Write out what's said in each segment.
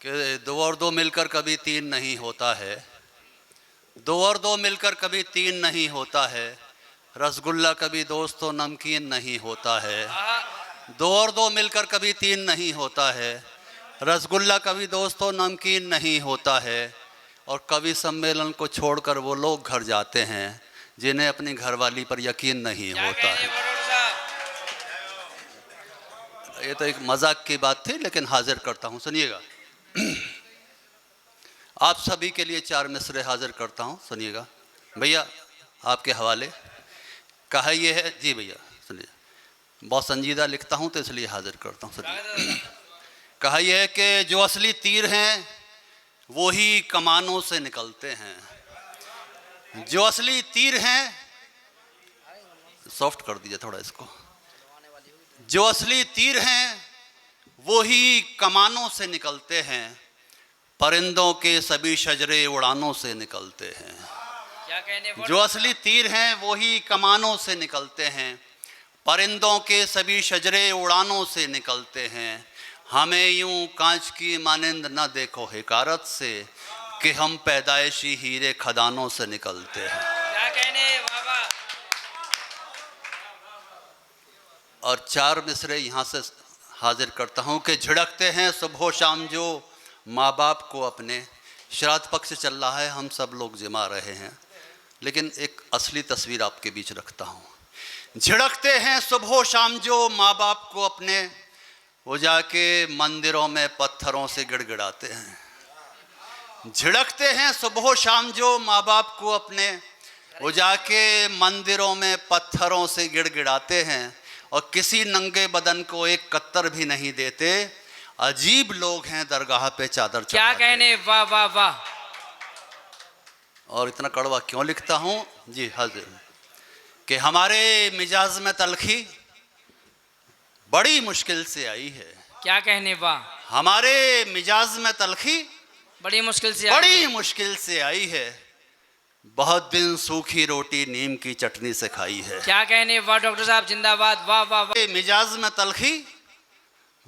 कि दो और दो मिलकर कभी तीन नहीं होता है, दो और दो मिलकर कभी तीन नहीं होता है, रसगुल्ला कभी दोस्तों नमकीन नहीं होता है। दो और दो मिलकर कभी तीन नहीं होता है, रसगुल्ला कभी दोस्तों नमकीन नहीं होता है। और कवि सम्मेलन को छोड़कर वो लोग घर जाते हैं जिन्हें अपनी घरवाली पर यकीन नहीं होता है। ये तो एक मजाक की बात थी, लेकिन हाजिर करता हूँ, सुनिएगा। आप सभी के लिए चार मिसरे हाजिर करता हूँ, सुनिएगा भैया, आपके हवाले। कहा ये है जी भैया, सुनिए, बहुत संजीदा लिखता हूँ तो इसलिए हाजिर करता हूँ, सुनिए। कहा यह है कि जो असली तीर हैं वो ही कमानों से निकलते हैं। जो असली तीर हैं, सॉफ्ट कर दीजिए थोड़ा इसको। जो असली तीर हैं वो ही कमानों से निकलते हैं, परिंदों के सभी शजरे उड़ानों से निकलते हैं। क्या कहने? जो असली तीर हैं वो ही कमानों से निकलते हैं, परिंदों के सभी शजरे उड़ानों से निकलते हैं। हमें यूं कांच की मानिंद न देखो हिकारत से, कि हम पैदाइशी हीरे खदानों से निकलते हैं। क्या कहने बाबा? और चार मिसरे यहाँ से हाजिर करता हूँ कि झिड़कते हैं सुबह शाम जो माँ बाप को अपने। श्राद्ध पक्ष चल रहा है, हम सब लोग जिमा रहे हैं, लेकिन एक असली तस्वीर आपके बीच रखता हूँ। झिड़कते हैं सुबह शाम जो माँ बाप को अपने, वो जाके मंदिरों में पत्थरों से गिड़गिड़ाते हैं। झिड़कते हैं सुबह शाम जो माँ बाप को अपने, वो जाके मंदिरों में पत्थरों से गिड़गिड़ाते हैं, और किसी नंगे बदन को एक कत्तर भी नहीं देते। अजीब लोग हैं दरगाह पे चादर चढ़ाते। क्या कहने? वाह वाह वाह। और इतना कड़वा क्यों लिखता हूँ जी? हाजिर कि हमारे मिजाज में तलखी बड़ी मुश्किल से आई है। क्या कहने? वाह। हमारे मिजाज में तलखी बड़ी मुश्किल से आई है, बहुत दिन सूखी रोटी नीम की चटनी से खाई है। क्या कहने? वाह डॉक्टर साहब, जिंदाबाद। वाह वाह वाह। मिजाज में तलखी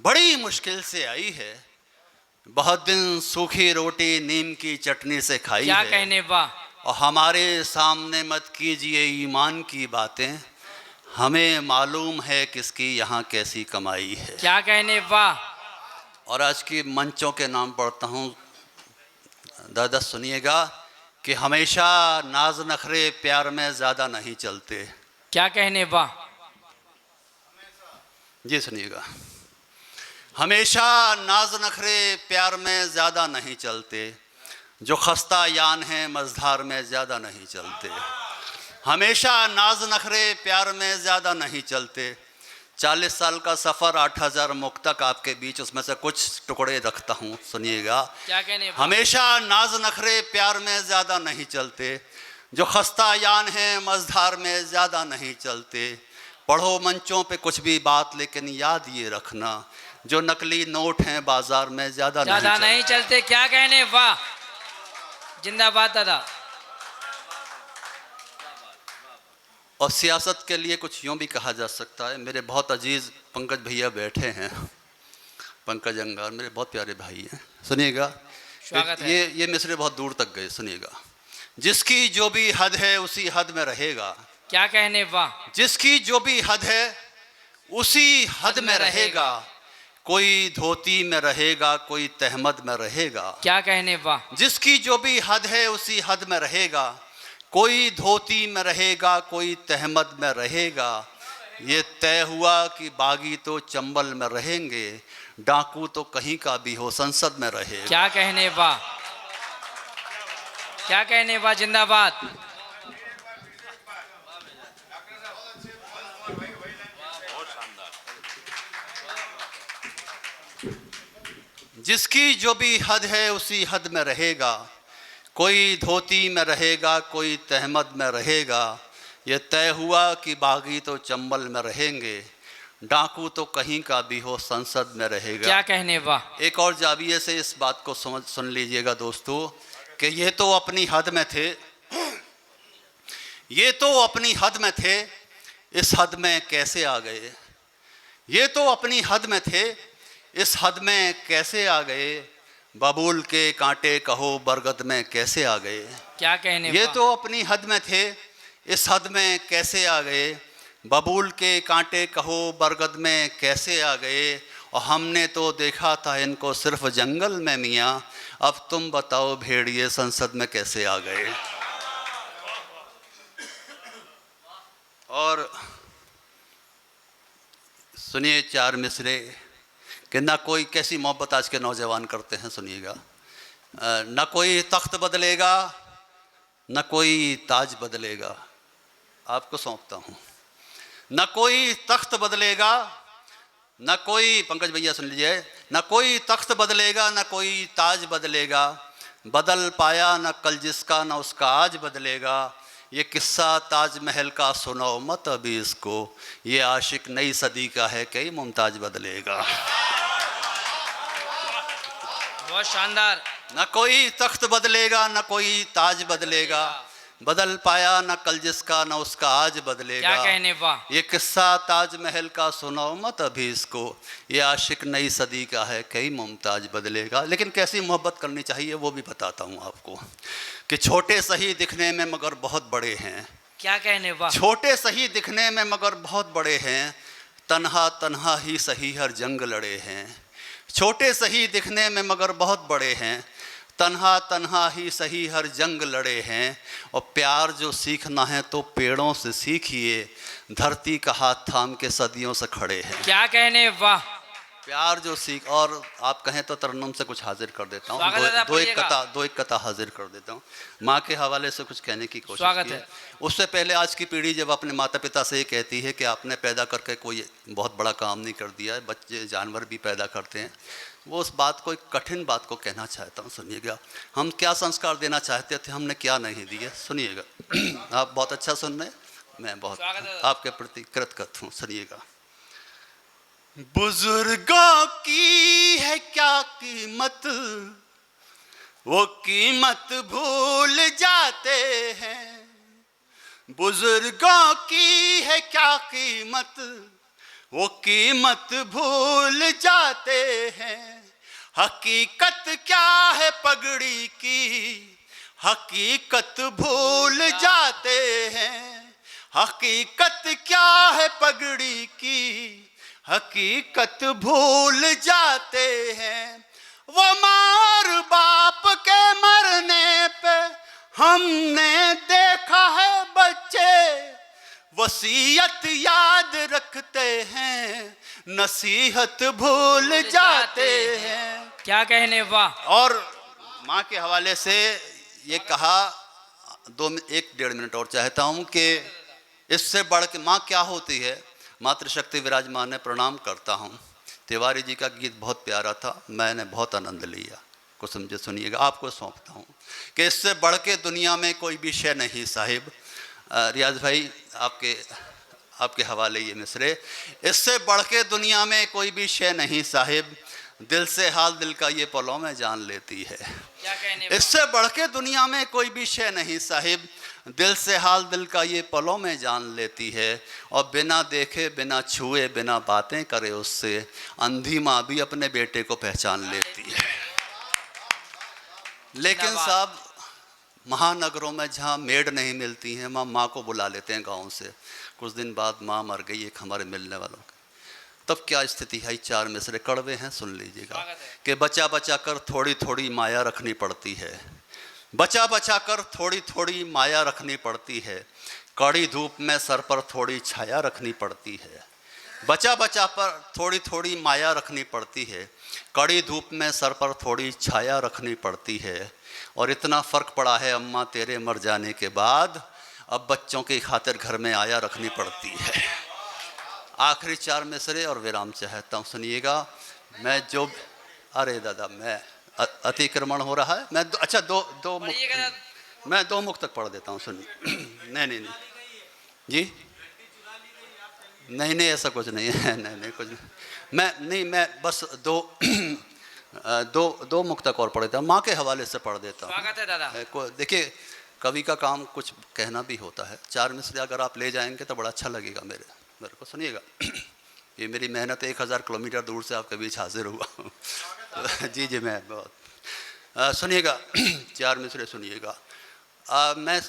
बड़ी मुश्किल से आई है, बहुत दिन सूखी रोटी नीम की चटनी से खाई है। क्या कहने? वाह। और हमारे सामने मत कीजिए ईमान की बातें, हमें मालूम है किसकी यहाँ कैसी कमाई है। क्या कहने? वाह। और आज की मंचों के नाम पढ़ता हूँ, दादा सुनिएगा कि हमेशा नाज नखरे प्यार में ज़्यादा नहीं चलते। क्या कहने? वाह। जी सुनिएगा, हमेशा नाज नखरे प्यार में ज़्यादा नहीं चलते, जो खस्ता यान है मझधार में ज़्यादा नहीं चलते। हमेशा नाज नखरे प्यार में ज़्यादा नहीं चलते। 40 साल का सफ़र, 8000 मुक्तक आपके बीच, उसमें से कुछ टुकड़े रखता हूँ, सुनिएगा। क्या कहने? हमेशा नाज नखरे प्यार में ज़्यादा नहीं चलते, जो खस्ता यान है मझधार में ज़्यादा नहीं चलते। पढ़ो मंचों पे कुछ भी बात, लेकिन याद ये रखना, जो नकली नोट हैं बाजार में ज़्यादा नहीं चलते। क्या कहने? वाह, जिंदाबाद दादा। और सियासत के लिए कुछ यूँ भी कहा जा सकता है। मेरे बहुत अजीज़ पंकज भैया बैठे हैं, पंकज अंगार मेरे बहुत प्यारे भाई हैं, सुनिएगा। स्वागत है। ये मिसरे बहुत दूर तक गए, सुनिएगा। जिसकी जो भी हद है उसी हद में रहेगा। क्या कहने? वाह। जिसकी जो भी हद है उसी हद में रहेगा, कोई धोती में रहेगा, कोई तहमद में रहेगा। क्या कहने? वाह। जिसकी जो भी हद है उसी हद में रहेगा, कोई धोती में रहेगा, कोई तहमद में रहेगा। ये तय हुआ कि बागी तो चंबल में रहेंगे, डाकू तो कहीं का भी हो संसद में रहेगा। क्या कहने? वाह। क्या कहने? वाह, जिंदाबाद। जिसकी जो भी हद है उसी हद में रहेगा, कोई धोती में रहेगा, कोई तहमद में रहेगा। ये तय हुआ कि बागी तो चंबल में रहेंगे, डाकू तो कहीं का भी हो संसद में रहेगा। क्या कहने? वाह। एक और जाविये से इस बात को सुन लीजिएगा दोस्तों, कि ये तो अपनी हद में थे, ये तो अपनी हद में थे, इस हद में कैसे आ गए। ये तो अपनी हद में थे, इस हद में कैसे आ गए। बबूल के कांटे कहो बरगद में कैसे आ गए। क्या कहने ये वाह। तो अपनी हद में थे, इस हद में कैसे आ गए। बबूल के कांटे कहो बरगद में कैसे आ गए, और हमने तो देखा था इनको सिर्फ जंगल में मियाँ, अब तुम बताओ भेड़िए संसद में कैसे आ गए। और सुनिए चार मिसरे कि ना कोई, कैसी मोहब्बत आज के नौजवान करते हैं, सुनिएगा। न कोई तख्त बदलेगा, न कोई ताज बदलेगा, आपको सौंपता हूँ। न कोई तख्त बदलेगा, न कोई, पंकज भैया सुन लीजिए, न कोई तख्त बदलेगा, न कोई ताज बदलेगा, बदल पाया न कल जिसका न उसका आज बदलेगा। ये किस्सा ताजमहल का सुनाओ मत अभी इसको, ये आशिक नई सदी का है कई मुमताज बदलेगा। बहुत शानदार। न कोई तख्त बदलेगा, न कोई ताज बदलेगा, बदल पाया न कल जिसका न उसका आज बदलेगा। क्या कहने वाह। ये किस्सा ताजमहल का सुनाओ मत अभी इसको, ये आशिक नई सदी का है कई मुमताज बदलेगा। लेकिन कैसी मोहब्बत करनी चाहिए वो भी बताता हूँ आपको, कि छोटे सही दिखने में मगर बहुत बड़े हैं। क्या कहने वाह। छोटे सही दिखने में मगर बहुत बड़े हैं, तन्हा तन्हा ही सही हर जंग लड़े हैं। छोटे सही दिखने में मगर बहुत बड़े हैं, तन्हा तन्हा ही सही हर जंग लड़े हैं। और प्यार जो सीखना है तो पेड़ों से सीखिए, धरती का हाथ थाम के सदियों से खड़े हैं। क्या कहने वाह। प्यार जो सीख, और आप कहें तो तरन्नुम से कुछ हाजिर कर देता हूँ, दो एक कथा हाजिर कर देता हूँ। माँ के हवाले से कुछ कहने की कोशिश की है। उससे पहले आज की पीढ़ी जब अपने माता पिता से ये कहती है कि आपने पैदा करके कोई बहुत बड़ा काम नहीं कर दिया है, बच्चे जानवर भी पैदा करते हैं, वो उस बात को, एक कठिन बात को कहना चाहता हूँ। सुनिएगा, हम क्या संस्कार देना चाहते थे, हमने क्या नहीं दिए। सुनिएगा, आप बहुत अच्छा सुन रहे हैं, मैं बहुत आपके प्रति कृतज्ञ हूँ। सुनिएगा, बुजुर्गों की है क्या कीमत, वो कीमत भूल जाते हैं। बुजुर्गों की है क्या कीमत, वो कीमत भूल जाते हैं। हकीकत क्या है पगड़ी की, हकीकत भूल जाते हैं। हकीकत क्या है पगड़ी की, हकीकत भूल जाते हैं। वो मार बाप के मरने पे हमने देखा है बच्चे, वसीयत याद रखते हैं, नसीहत भूल जाते हैं। क्या कहने वाह। और माँ के हवाले से ये कहा, 1-1.5 मिनट और चाहता हूँ कि इससे बढ़ के माँ क्या होती है। मातृशक्ति विराजमान है, प्रणाम करता हूँ। तिवारी जी का गीत बहुत प्यारा था, मैंने बहुत आनंद लिया। कुछ समझे, सुनिएगा, आपको सौंपता हूँ कि इससे बढ़ के दुनिया में कोई भी शय नहीं साहिब। रियाज भाई आपके हवाले ये मिसरे, इससे बढ़ के दुनिया में कोई भी शय नहीं साहिब, दिल से हाल दिल का ये पलों में जान लेती है। क्या कहने। इससे बढ़ के दुनिया में कोई भी शय नहीं साहिब, दिल से हाल दिल का ये पलों में जान लेती है। और बिना देखे बिना छुए बिना बातें करे उससे, अंधी माँ भी अपने बेटे को पहचान लेती है। लेकिन साहब, महानगरों में जहाँ मेड नहीं मिलती हैं, माँ को बुला लेते हैं गाँव से। कुछ दिन बाद माँ मर गई एक हमारे मिलने वालों की, तब क्या स्थिति है। 4 मिसरे कड़वे हैं, सुन लीजिएगा। कि बचा बचा कर थोड़ी थोड़ी माया रखनी पड़ती है, बचा बचा कर थोड़ी थोड़ी माया रखनी पड़ती है। कड़ी धूप में सर पर थोड़ी छाया रखनी पड़ती है, बचा बचा पर थोड़ी थोड़ी माया रखनी पड़ती है। कड़ी धूप में सर पर थोड़ी छाया रखनी पड़ती है। और इतना फ़र्क पड़ा है अम्मा तेरे मर जाने के बाद, अब बच्चों की खातिर घर में आया रखनी पड़ती है। आखिरी 4 मिसरे और विराम चाहता हूँ, सुनिएगा। मैं जो, अरे दादा, मैं अतिक्रमण हो रहा है। मैं अच्छा मैं 2 मुख तक पढ़ देता हूँ, सुनिए। नहीं जी, नहीं ऐसा कुछ नहीं है, नहीं कुछ नहीं। मैं बस 2 मुख तक और पढ़ देता हूँ, माँ के हवाले से पढ़ देता हूँ। स्वागत है दादा। देखिए, कवि का काम कुछ कहना भी होता है। 4 मिसरे अगर आप ले जाएंगे तो बड़ा अच्छा लगेगा मेरे को। सुनिएगा, ये मेरी मेहनत 1000 किलोमीटर दूर से आपके बीच हाजिर हुआ। जी मैं बहुत सुनिएगा, 4 मिसरे सुनिएगा। मैं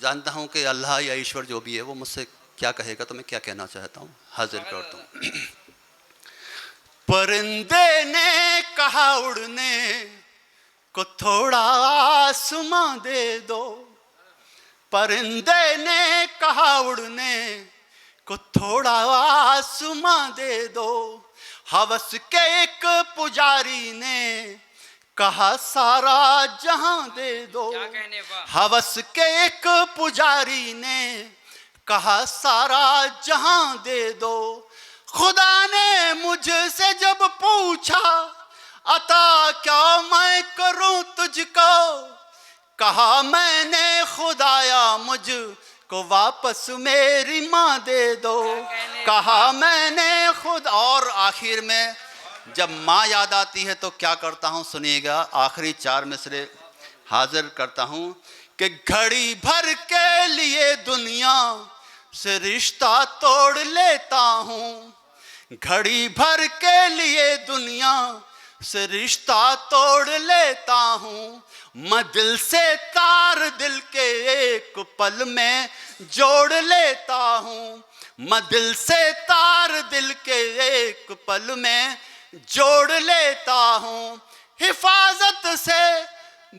जानता हूँ कि अल्लाह या ईश्वर जो भी है वो मुझसे क्या कहेगा, तो मैं क्या कहना चाहता हूँ, हाजिर करता हूँ। परिंदे ने कहा उड़ने को थोड़ा आसमां दे दो, परिंदे ने कहा उड़ने को थोड़ा आसमां दे दो, हवस के एक पुजारी ने कहा सारा जहां दे दो, क्या कहने वाह। हवस के एक पुजारी ने कहा सारा जहां दे दो, खुदा ने मुझसे जब पूछा अता क्या मैं करूं तुझको, कहा मैंने खुदाया मुझको वापस मेरी माँ दे दो, कहा मैंने खुद। और आखिर में जब माँ याद आती है तो क्या करता हूँ, सुनिएगा, आखिरी 4 मिसरे हाजिर करता हूँ कि घड़ी भर के लिए दुनिया से रिश्ता तोड़ लेता हूँ, घड़ी भर के लिए दुनिया से रिश्ता तोड़ लेता हूँ, मैं दिल से तार दिल के एक पल में जोड़ लेता हूँ, मैं दिल से तार दिल के एक पल में जोड़ लेता हूँ, हिफाजत से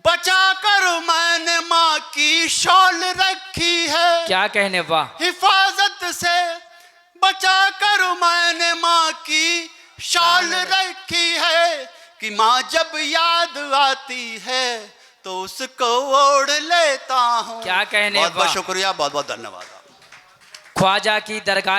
बचा कर मैंने माँ की शॉल रखी है, क्या कहने वाह। हिफाजत से बचा कर मैंने माँ की शॉल रखी है, कि माँ जब याद आती है तो उसको ओढ़ लेता हूँ। क्या कहने बहुत बहुत वाह। शुक्रिया, बहुत बहुत धन्यवाद। ख्वाजा की दरगाह